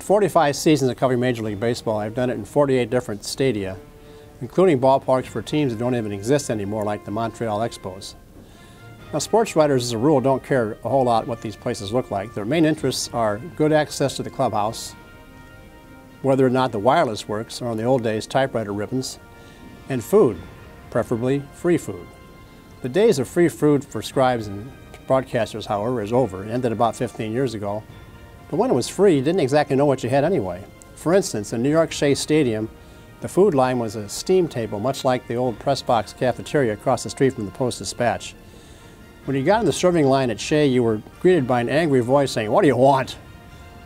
45 seasons of covering Major League Baseball, I've done it in 48 different stadia, including ballparks for teams that don't even exist anymore, like the Montreal Expos. Now, sports writers, as a rule, don't care a whole lot what these places look like. Their main interests are good access to the clubhouse, whether or not the wireless works, or in the old days, typewriter ribbons, and food, preferably free food. The days of free food for scribes and broadcasters, however, is over. It ended about 15 years ago. But when it was free, you didn't exactly know what you had anyway. For instance, in New York Shea Stadium, the food line was a steam table, much like the old press box cafeteria across the street from the Post-Dispatch. When you got in the serving line at Shea, you were greeted by an angry voice saying, "What do you want?"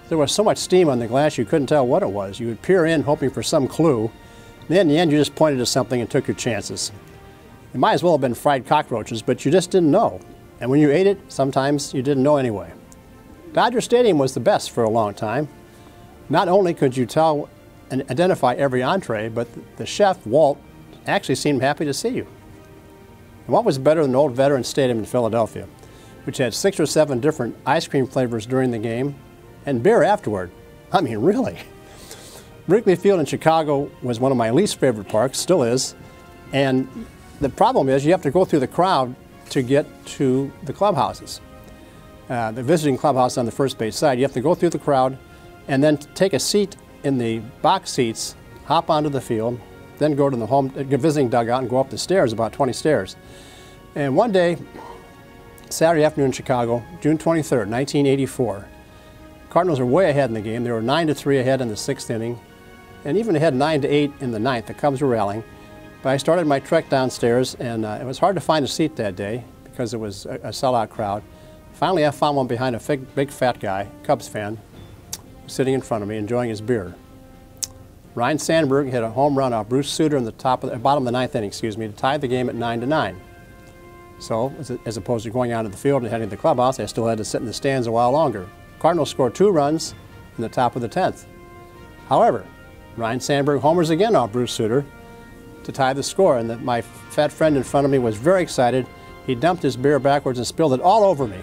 There was so much steam on the glass you couldn't tell what it was. You would peer in hoping for some clue. Then in the end, you just pointed to something and took your chances. It might as well have been fried cockroaches, but you just didn't know. And when you ate it, sometimes you didn't know anyway. Dodger Stadium was the best for a long time. Not only could you tell and identify every entree, but the chef, Walt, actually seemed happy to see you. And what was better than the old Veterans Stadium in Philadelphia, which had 6 or 7 different ice cream flavors during the game and beer afterward? I mean, really. Wrigley Field in Chicago was one of my least favorite parks, still is, and the problem is you have to go through the crowd to get to the clubhouses. The visiting clubhouse on the first base side, you have to go through the crowd and then take a seat in the box seats, hop onto the field, then go to the visiting dugout and go up the stairs, about 20 stairs. And one day, Saturday afternoon in Chicago, June 23rd, 1984, Cardinals were way ahead in the game. They were 9-3 ahead in the 6th inning, and even ahead 9-8 in the 9th. The Cubs were rallying. But I started my trek downstairs, and it was hard to find a seat that day because it was a sellout crowd. Finally, I found one behind a big fat guy, Cubs fan, sitting in front of me enjoying his beer. Ryne Sandberg hit a home run off Bruce Sutter in the bottom of the 9th inning, to tie the game at 9-9. So, as opposed to going out of the field and heading to the clubhouse, I still had to sit in the stands a while longer. Cardinals scored 2 runs in the top of the 10th. However, Ryne Sandberg homers again off Bruce Sutter to tie the score, and my fat friend in front of me was very excited. He dumped his beer backwards and spilled it all over me.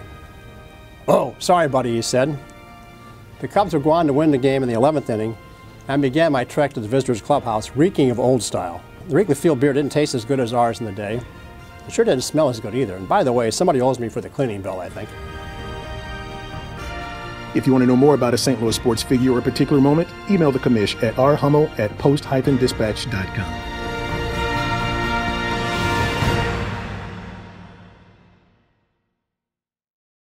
"Oh, sorry, buddy," he said. The Cubs would go on to win the game in the 11th inning, and began my trek to the visitors' clubhouse, reeking of old style. The Wrigley Field beer didn't taste as good as ours in the day. It sure didn't smell as good either. And by the way, somebody owes me for the cleaning bill, I think. If you want to know more about a St. Louis sports figure or a particular moment, email the Commish at rhummel@post-dispatch.com.